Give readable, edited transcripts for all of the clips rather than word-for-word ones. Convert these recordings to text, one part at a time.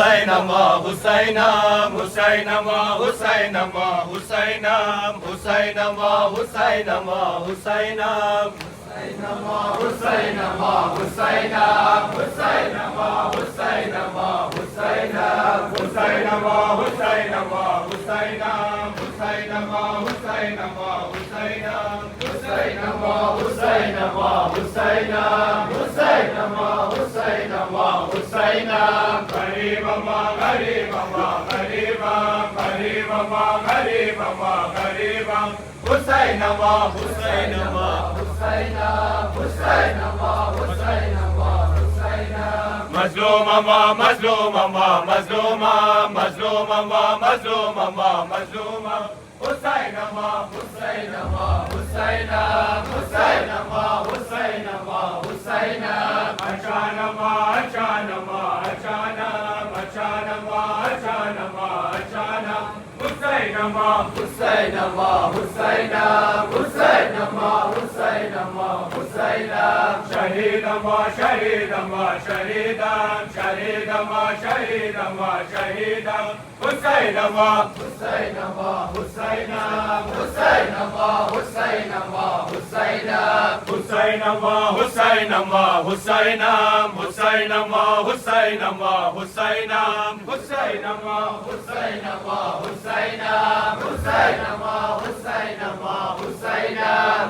Husainama, Husainam, Husainama, Husainama, Husainam, Husainama, Husainama, Husainam, Husainama, Husainama, Husainam, Husainama, Husainama, Husainam, Husainama, Husainama, Husainam, Husainama, Husainama, Husainam, Husainama, Husainama, Husainam, Husainama, Husainama, Husainam, Garibama, Garibama, Garibam, Garibama, Garibama, Garibam, Husainama, Husainama, Husainam, Husainama, Husainama, Husainam, Mazlumama, Mazlumama, Mazluma, Mazlumama, Mazlumama, Mazluma, Husainama, Husainama, Husainam, Husainama, Husainama, Husainam, Achanama, Achanama, Achanam, Achanama, Achanama, Achanam, Husainama, Husainama, Husainam, Husainama, Husainama, Husainam, Shahidama, Shahidama, Shahidam, Shahidama, Shahidama, Shahidam, Husainama, Husainama, Husainam, Husainama, Husainama, Husainam, Husainama, Husainama, Husainam, Husainama, Husainama, Husainam, Husainama, Husainama, Husainam, Husainama, Husainama, Husainam,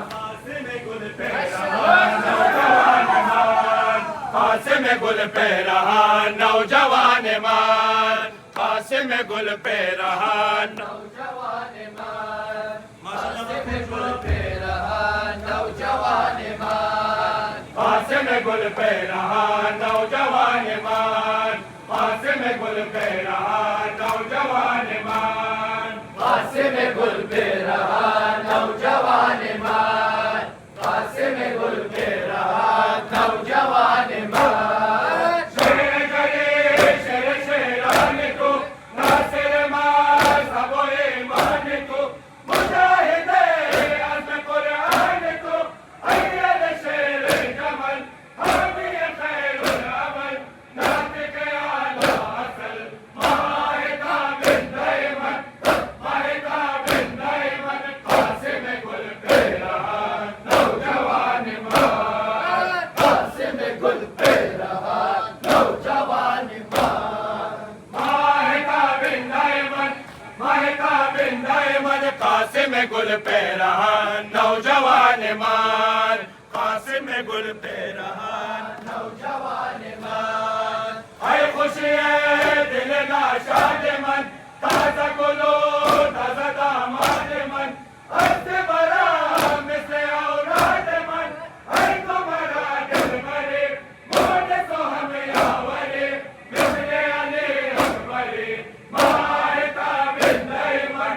Qasim gul pe rahan, naujawan man, Qasim gul pe rahan, naujawan man, Qasim gul pe rahan, naujawan man, Qasim gul pe rahan, naujawan man, Qasim gul pe rahan, naujawan man, Qasim gul pe rahan, naujawan man, Qasim gul pe rahan, naujawan man. Qasim gul pe rahan, naujawan man, Qasim gul pe rahan, naujawan man, ay khushiye dil na shad man, taza gulo taza damad man, ast bara misle aulad man, ay tumhara dil mare, mode so hum yaware, misle ali akbari, maheta bin daiman,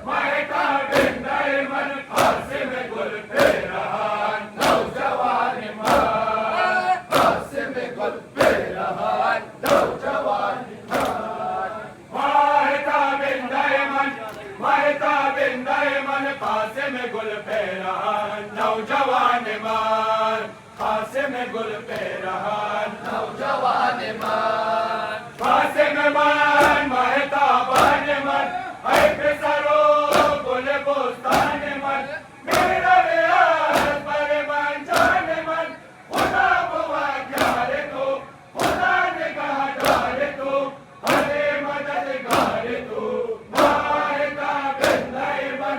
maheta bin daiman, Qasim gul pe rahan, naujawan man, Qasim gul pe rahan, naujawan man, maheta bin daiman, maheta bin daiman, Qasim gul pe rahan, naujawan man, Qasim gul pe rahan, naujawan man, Qasim man, maheta ban man, ay pisaro gul bustan man, mera riyaz par man jaan man, khuda hua kyar tu, khuda nigah dar tu, hare madadgar tu, maheta bin daiman,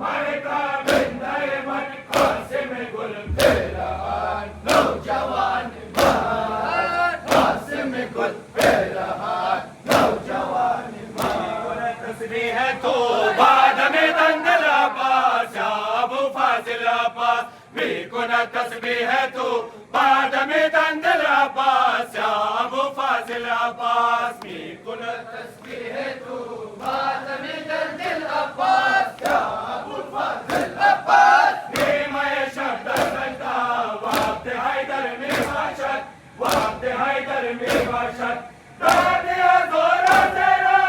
maheta bin daiman, Qasim gul pe rahan, naujawan man, Qasim gul pe rahan, naujawan man, tasbih hai tu baad mein dangal Abbas, ya Abu Fazil Abbas, bikuna tasbih hai tu baad mein dangal Abbas, ya Abu Fazil Abbas, bikuna tasbih hai tu baad mein dangal Abbas, ya Abu Fazil Abbas, mein shabd sajda waqt Haydar mein bashad, waqt Haydar mein bashad, daadiya zora tera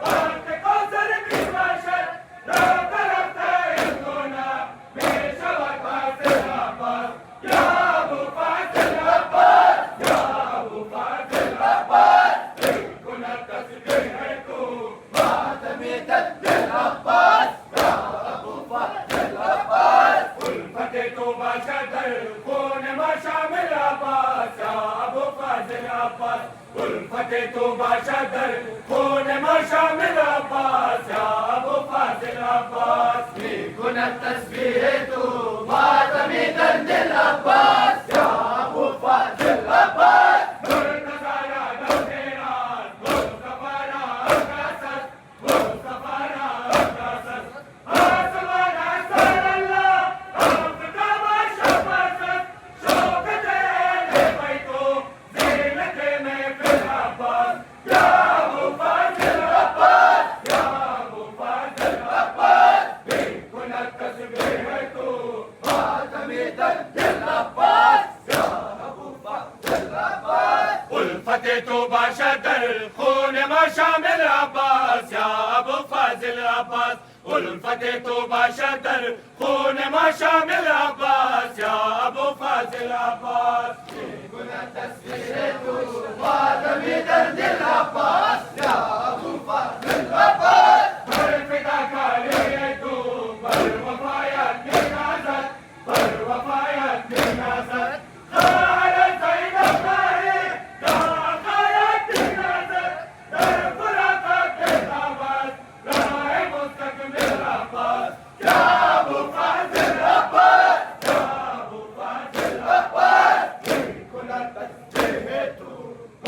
waqt Kausar mein bashad, rafta rafta ilguna mein shawat Fazil Abbas, ya Abu Fazil Abbas, ya Abu Fazil Abbas, ilguna Abbas उल्फते तो बादशाह दर खून में शामिल अब्बास या अबू फाजिल अब्बास गुना तस्बीह तू मातमी दर्दिल अब्बास या अबू फाजिल अब्बास मुर्तज़ा तेरा मुस्तफा अकासत मुस्तफा अकासत आसमाना सल्लल्लाह अफ्रीका बाशफासत शौकते बैतो ज़ीनते में फिर अब्बास या अबू फाजिल अब्बास या अबू फाजिल अब्बास गुना तस्बीह तू मातमी दर्दिल अब्बास या अबू फाजिल अब्बास उल्फते तो बादशाह दर खून में शामिल अब्बास या अबू फाजिल अब्बास उल्फते तो बादशाह दर खून में शामिल अब्बास या अबू फाजिल अब्बास गुना तस्बीह तू मातमी दर्दिल अब्बास या अबू फाजिल अब्बास पर फिदा का लिए तू पर वफायत की नाज़त पर वफायत की नाज़त खायत ज़ैनब है खायत की नाज़त दर फुराक़त के दावत राह मुस्तक़बिल अब्बास या अबू फाजिल अब्बास या अबू फाजिल अब्बास गुना तस्बीह तू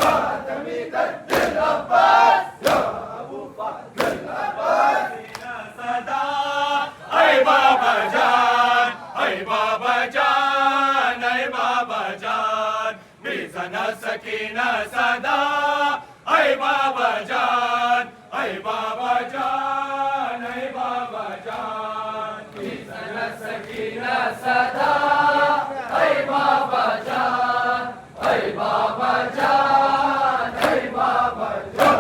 मातमी दर्दिल अब्बास या अबू फाजिल अब्बास सदा ऐ बाबा जान ऐ बाबा जान ऐ बाबा जान बिज़ना सकीना सदा ऐ बाबा जान ऐ बाबा जान ऐ बाबा जान बिज़ना सकीना सदा ऐ बाबा जान ऐ बाबा जान ऐ बाबा जान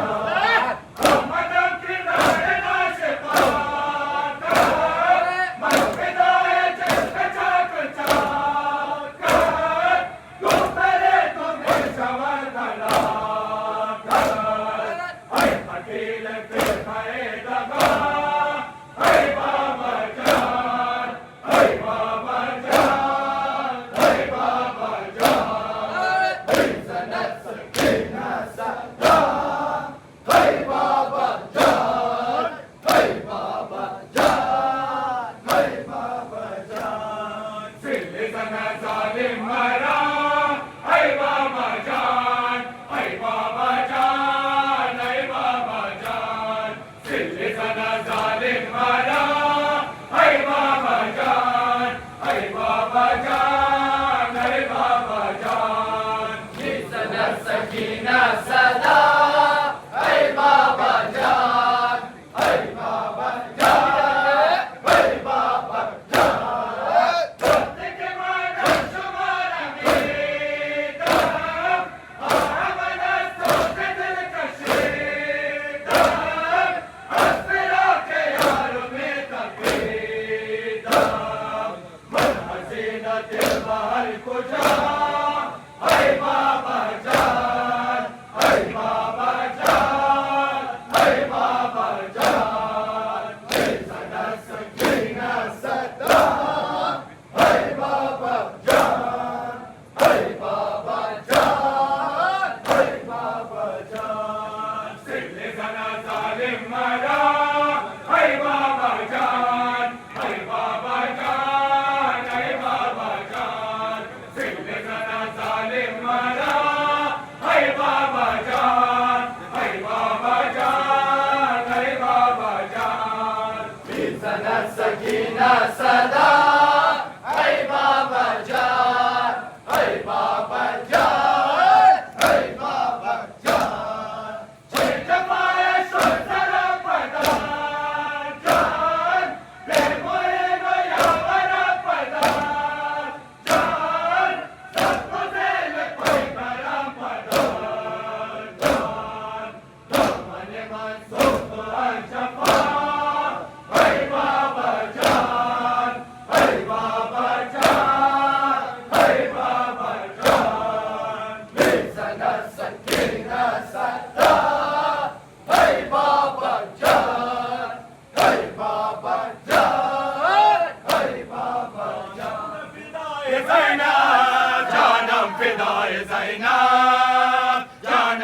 मदम की नारे नाशिक़ात मन फिदाए चश्म चाक चाक तू करे तुम्हें शवर दलाक ऐ फकीर के खाए दगा ऐ बाबा जान ऐ बाबा जान ऐ बाबा जान बिज़ना सकीना सदा ऐ बाबा जान ऐ बाबा जान ऐ बाबा जान सिल जना जालिम मरा ऐ बाबा जान ऐ बाबा जान ऐ बाबा जान सिल जना जालिम मरा ऐ बाबा जान ऐ बाबा जान ऐ बाबा जान बिज़ना सकीना सदा ऐ बाबा जान ऐ बाबा जान ऐ बाबा जान के माना शुमार अमीदा आमना सोच दिल कशीदा अस्रा के यार में तकीदा मन हसीना दिल बहल को जा ऐ बाबा जान ऐ बाबा जान ऐ बाबा जान बिज़ना सकीना सदा ऐ बाबा जान ऐ बाबा जान ऐ बाबा जान सिले जना जालिम मरा ऐ बाबा जान ऐ बाबा जान ऐ बाबा जान सिले जना जालिम मरा ऐ बाबा जान ऐ बाबा जान ऐ बाबा जान बिज़ना सकीना सदा ऐ बाबा जान ऐ बाबा जान ऐ बाबा जान जमाए सो जरा पदा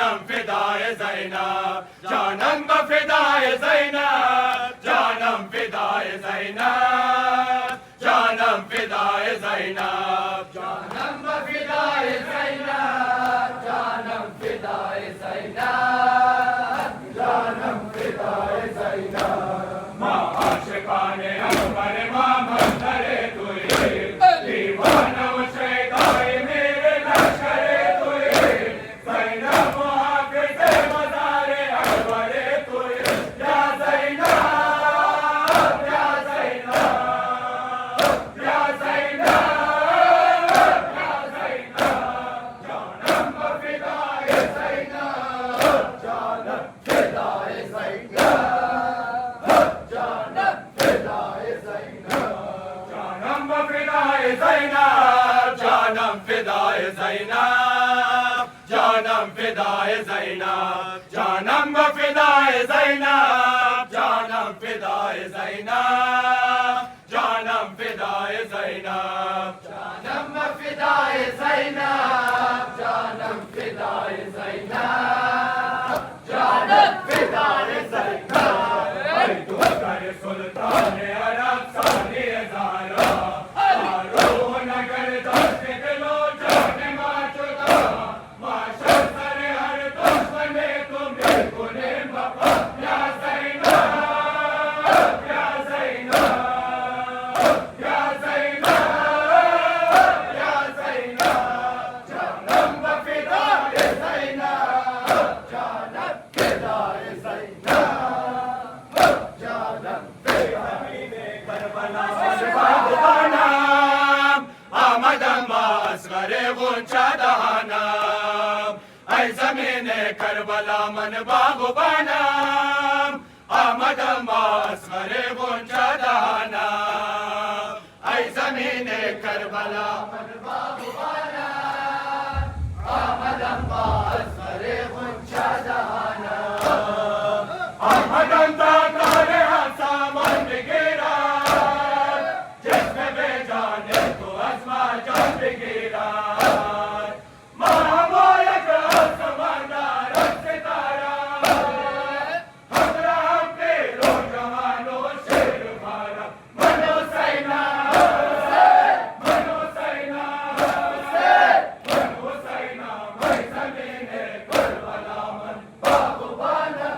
जानम फिदाए ज़ैनब, जानम फिदाए ज़ैनब, जानम फिदाए ज़ैनब, जानम फिदाए ज़ैनब, जानम फिदाए ज़ैनब, जानम फिदाए ज़ैनब, जानम फिदाए ज़ैनब। माँ आशिकाने अकबर माँ मंदरे तुए, दीवाना शैदाए मेरे लश्करे तुए, ज़ैनब हाफ़िज़े मज़ारे अकबरे तुए, या ज़ैनब, या ज़ैनब, या ज़ैनब, या ज़ैनब, जानम फिदाए ज़ैनब, जानम फिदाए ज़ैनब, जानम फिदाए ज़ैनब। जानम फिदाए ज़ैनब, जानम फिदाए ज़ैनब, जानम फिदाए ज़ैनब, जानम फिदाए ज़ैनब, जानम फिदाए ज़ैनब, जानम फिदाए ज़ैनब, जानम फिदाए ज़ैनब, जानम फिदाए ज़ैनब, जानम फिदाए ज़ैनब। ऐ तू कर सुल्तान अरब सानी ज़ारा, आरो नगर दस्त दिलो जान माचुदा, माशर सर हर दुश्मने तुम्हें कुने बपा, या ज़ैनब, या ज़ैनब, या ज़ैनब, या ज़ैनब, जानम फिदाए ज़ैनब, जानम फिदाए ज़ैनब, जानम फिदाए करबला बागबानाम, आमदम असगरे गुंचा दहानाम, ऐ ज़मीने करबला मन बागबानाम, आमदम असगरे गुंचा दहानाम, ऐ ज़मीने करबला मन बागबाना, आमदम असगरे गुंचा दहाना, आमदम तारे हसा मन गिरा, जिसने बेजाने तो अज़मा जान गिरा, महामोलक आसमानदार सितारा, हमरा पे रो जवानो शेर मारा, मनो सैना, मनो सैना, मनो सैना, मैं ज़मीने करबला मन बागबाना,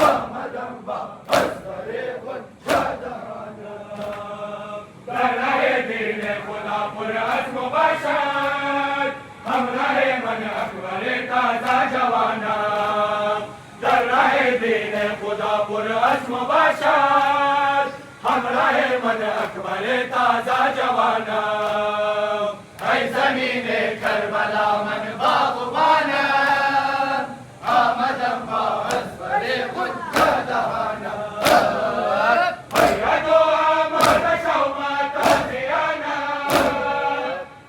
आमदम असगरे गुंचा दहाना। कर रहे दीन खुदा पुर अज़्म बशर, हम रहे मन अकबर ताज़ा जवाना, कर रहे दीन खुदा पुर अज़्म बशर, हम रहे मन अकबर ताज़ा जवाना, ऐ ज़मीने करबला मन बागबाना, आमदम असगरे गुंचा दहाना। दो आमद शौमा ताज़ियाना,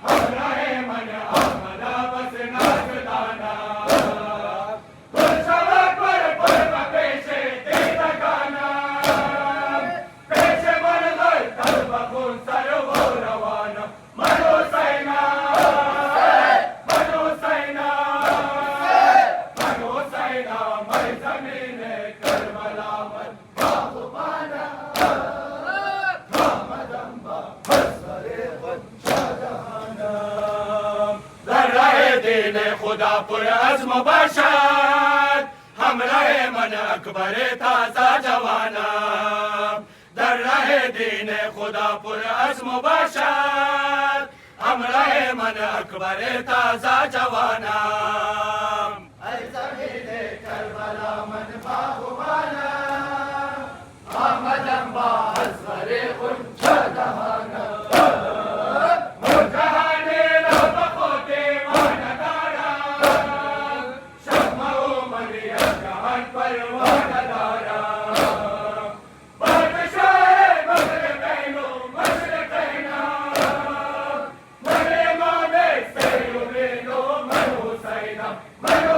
हम रहे मन आमदा बस नाज़दाना, गुलशवा पर पेशे तेज़ गाना, पेशे मन गल तल बखून सर वो रवाना, मनो सैना, मनो सैना, मनो सैना, मैं ज़मीने करबला मन बागबाना, आमदम असगरे गुंचा दहाना। कर रहे दीन खुदा पुर अज़्म बशर, हम रहे मन अकबर ताज़ा जवाना, दर रहे दीन खुदा पुर अज़्म बशर, हम रहे मन अकबर ताज़ा जवाना, ऐ ज़मीने करबला मन बागबाना, आमदम असगरे गुंचा दहाना। मुजहाने लब खोते वानदारा, शम्मा मरिया जहान पर वानदारा, बादशाह मग़रिब कैनो मशरिक़ कैना, मरे मामे से उमेदो मनो सैना, मनो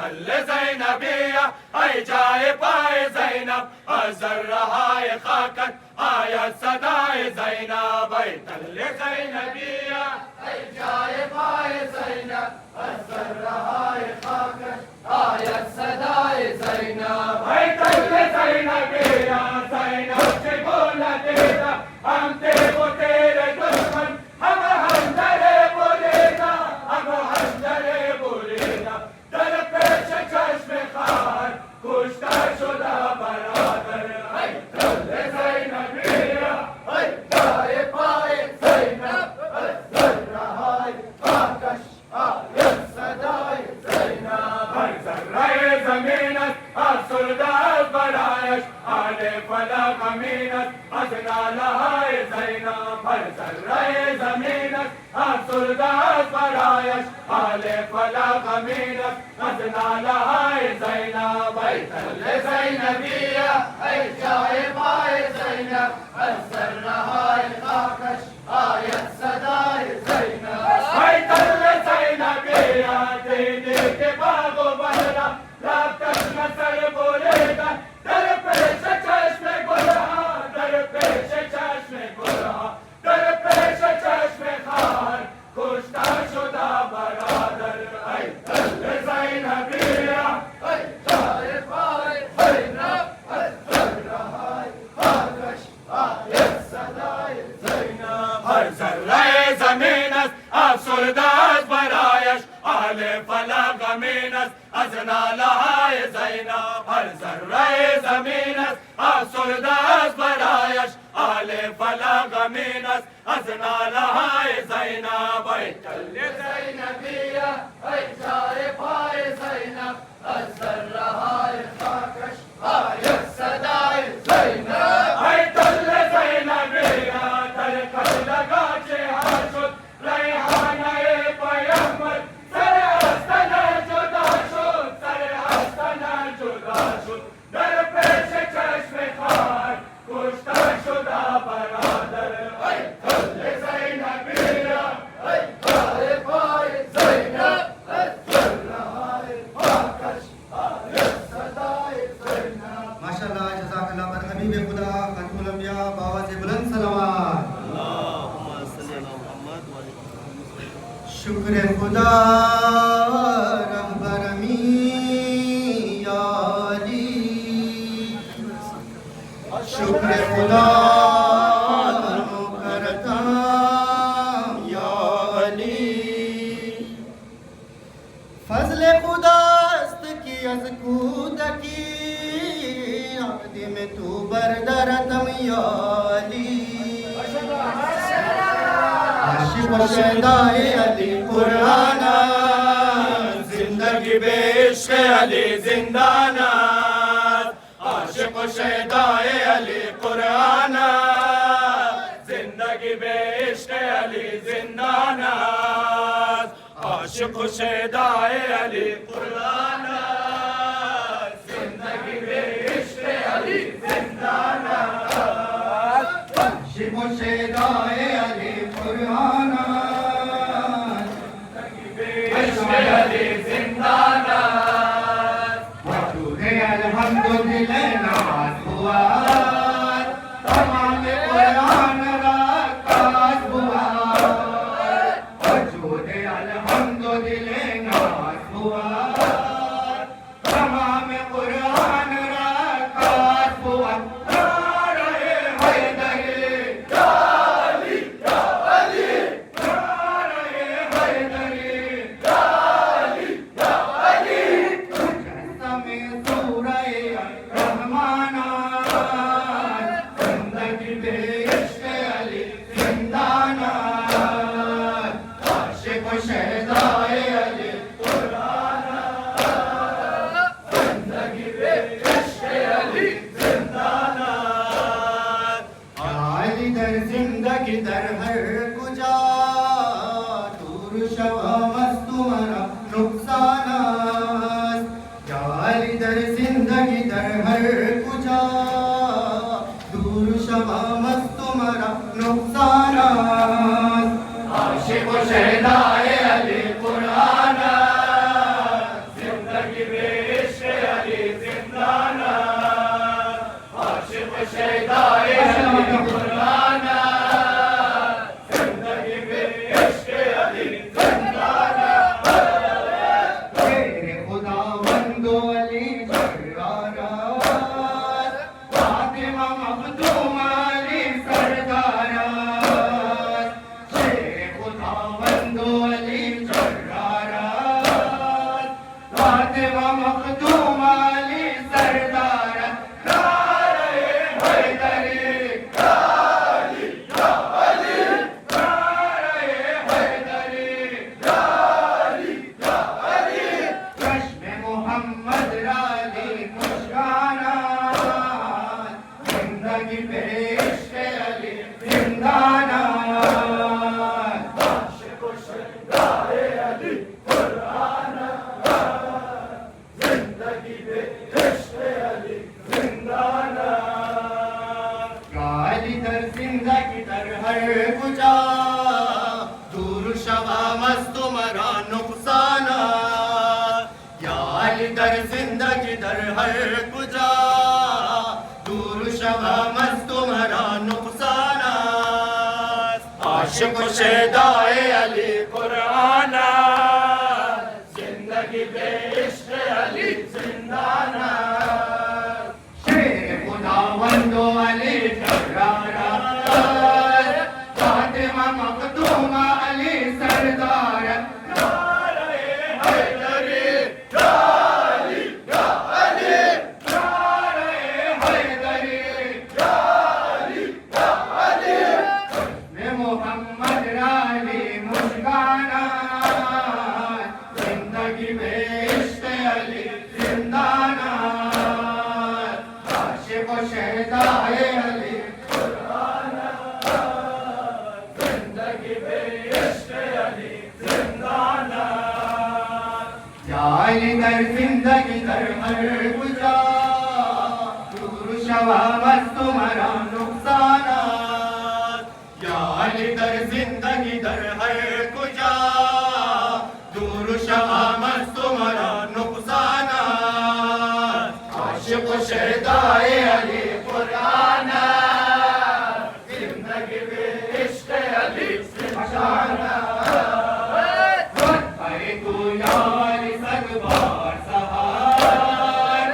बैतुल ज़ैनबिया ऐ जाए पाए ज़ैनब अज़र रहाए खाकत आयत सदाए ज़ैनब बैतुल ज़ैनबिया ऐ जाए पाए ज़ैनब अज़र रहाए खाकत आयत सदाए ज़ैनब बैतुल ज़ैनबिया ज़ैनब से बोला तेरा हम थे वो तेरे दुश्मन हम हमदरे बोलेगा हम हमदरे बोलेगा दर पेश चश्मे खार कुश्ता शुदा बराबर बैतुल ज़ैनबिया ऐ जाए पाए ज़ैनब अज़र रहाए खाकत आयत सदाए ज़ैनब हर ज़र्रे ज़मीनत असुरदास बरायश आले फलक अमीनत अज़ना लहाए ज़ैनब हर ज़र्रे ज़मीनत असुरदास बरायश आले फलक अमीनत अज़ना लहाए ज़ैनब बैतुल ज़ैनबिया ऐ जाए पाए ज़ैनब अज़र रहाए खाकत आयत सदाए ज़ैनब बैतुल ज़ैनबिया तेरे के बागो बहरा रातश नसर बोलेगा दर पेश चश्मे गुरहा दर पेश चश्मे गुरहा दर पेश चश्मे खार कुश्ता शुदा बरादर बैतुल ज़ैनबिया ऐ जाए पाए ज़ैनब अज़र रहाए खाकत आयत सदाए ज़ैनब हर ज़र्रे ज़मीनस असुरदास बरायश आले फलक अमीनस अज़ना लहाए ज़ैनब हर ज़र्रे ज़मीनस असुरदास बरायश आले फलक अमीनस अज़ना लहाए ज़ैनब बैतुल ज़ैनबिया ऐ जाए पाए ज़ैनब अज़र रहाए खाकत आयत सदाए ज़ैनब बैतुल ज़ैनबिया दरकत लगा चेहाशुद रैहाने पैगंबर सर हस्तन जुदा शुद सर हस्तन जुदा शुद दर पेश चश्मे खार कुश्ता शुदा बरादर बैतुल ज़ैनबिया ऐ जाए पाए ज़ैनब अज़र रहाए खाकत आयत सदाए ज़ैनब माशाअल्लाह जज़ाकल्लाह बर हबीब खुदा खतमुल अंबिया बाबा से बुलंद सलावत शुक्र खुदा रहबर अमी या अली शुक्र खुदा करता या अली फजल खुदास्त की अज कूदकी आदि में तू बरदरतम या अली आशिक व शहदाए अली कुराना जिंदगी बेश अली जिंदाना आशिक शहदाए अली कुराना जिंदगी बेश अली जिंदाना आशिक शहदाए अली कुराना जिंदगी बेश अली जिंदाना आशिक व शहदाए अली कुराना अली जिंदाना वजूद अल्हम्दुलिल्लाह नाज हुआ तमाम कुरान राकाज हुआ वजूद अल्हम्दुलिल्लाह नाज हुआ तमाम कुरान राकाज हुआ नारे हैदरी या अली या अली नारे हैदरी या अली या अली कसमे सूरह रहमाना जिंदगी बेइश्क अली जिंदाना आशिक व शहदाए अली कुराना जिंदगी बेइश्क अली जिंदाना अली दर जिंदगी दर हर कुजा दूर शवा मस्तुमरा नुकसाना अली दर जिंदगी दर हर कुजा दूर शवा मस्तुमरा नुकसाना आशिक व शहदाए अली कुराना जिंदगी इश्क़ अली जिंदानात। आशिक़ शुहदाए अली कुर्बान, जिंदगी में इश्क़ अली जिंदानात। या अली दर जिंदगी दर हर कुजा, दूर शवा मस्त मरा नुक़साना। या अली दर जिंदगी दर हर कुजा, दूर शवा मस्त मरा नुक़साना। आशिक़ शुहदाए अली कुर्बान, जिंदगी में इश्क़ अली जिंदानात। शेर खुदावंदो अली जर्रारा, फातिमा मखदूमा अली सरदार। नारे हैदरी या अली या अली, नारे हैदरी या अली या अली। में मोहम्मद राली मुस्काना, जिंदगी में इश्क़ अली जिंदाना। आशिक़ शुहदाए अली जिंदगी में इश्क़ अली जिंदानात। या अली दर जिंदगी दर हर गुजा, दूर शवा मस्त मरा नुक़सानात। या अली दर जिंदगी दर हर गुजा, दूर शवा मस्त मरा नुक़सानात। आशिक़ शुहदाए अली कुर्बान, जिंदगी में इश्क़ अली जिंदानात। अरे तू यार सगवार सहार,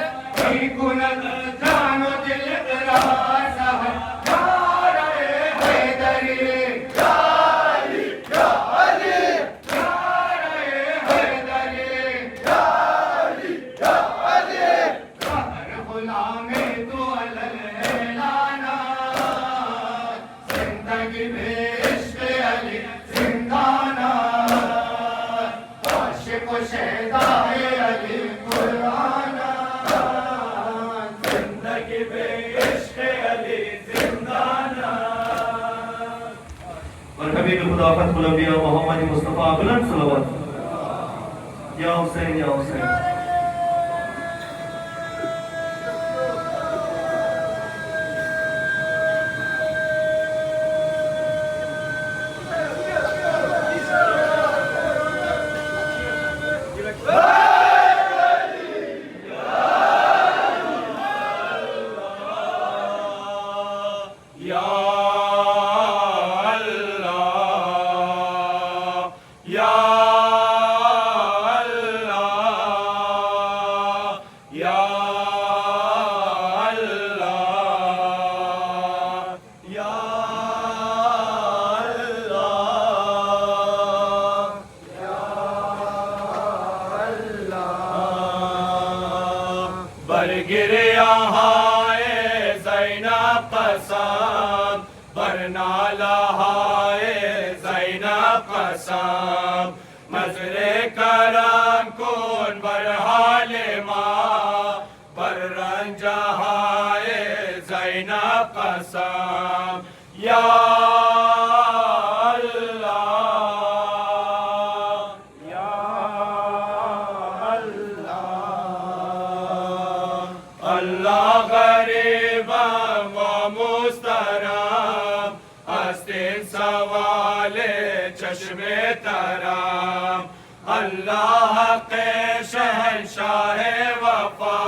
कुनत जानो दिल करार सहार। नारे हैदरी या अली या अली, नारे हैदरी या अली या अली। हर गुलामे तू अलल ऐलाना, जिंदगी में इश्क़ अली जिंदाना। आशिक़ शुहदाए अली कुर्बाना, जिंदगी में इश्क़ अली जिंदानात। और हबीब खुदा फतहुल अंबिया मोहम्मद मुस्तफ़ा बुलंद सलवात। या हुसैन या हुसैन। या अल्लाह या अल्लाह या अल्लाह या अल्लाह। बरगिर हाय ज़ैनब कसम, बरनाला हाय ज़ैनब कसम। मज़रे करम कौन बरहाल माँ, बररंजा हाय ज़ैनब कसम। या अल्लाह या अल्लाह। अल्लाह गरीबम व मुस्तरम, हस्तिन सवाले चश्मे तरम। अल्लाह के शहंशाह वफा,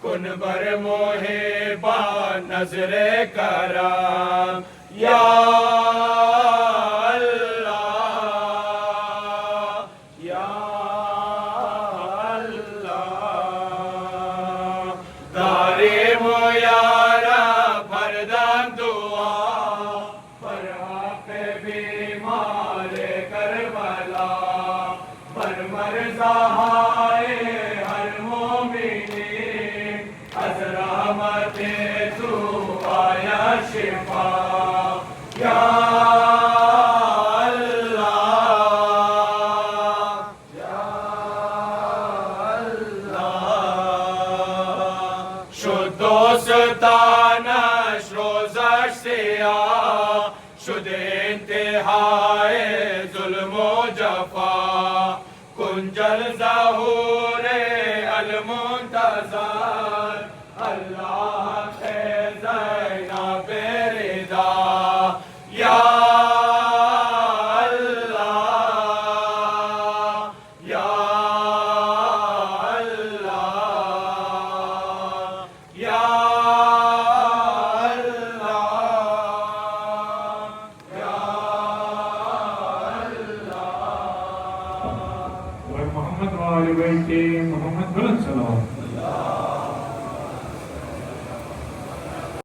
कुन बर मोहिबा नजरे करम। या अल्लाह या अल्लाह। दारे मोयारा भरदम दुआ, पे बीमार करबला। बर मरज़ाए हर मोमिनी, अज़ रहमत तू आया शिफा। आशिया शुदे इंतहाए जुल्मो जफा कुंजल ज़हूरे अलमो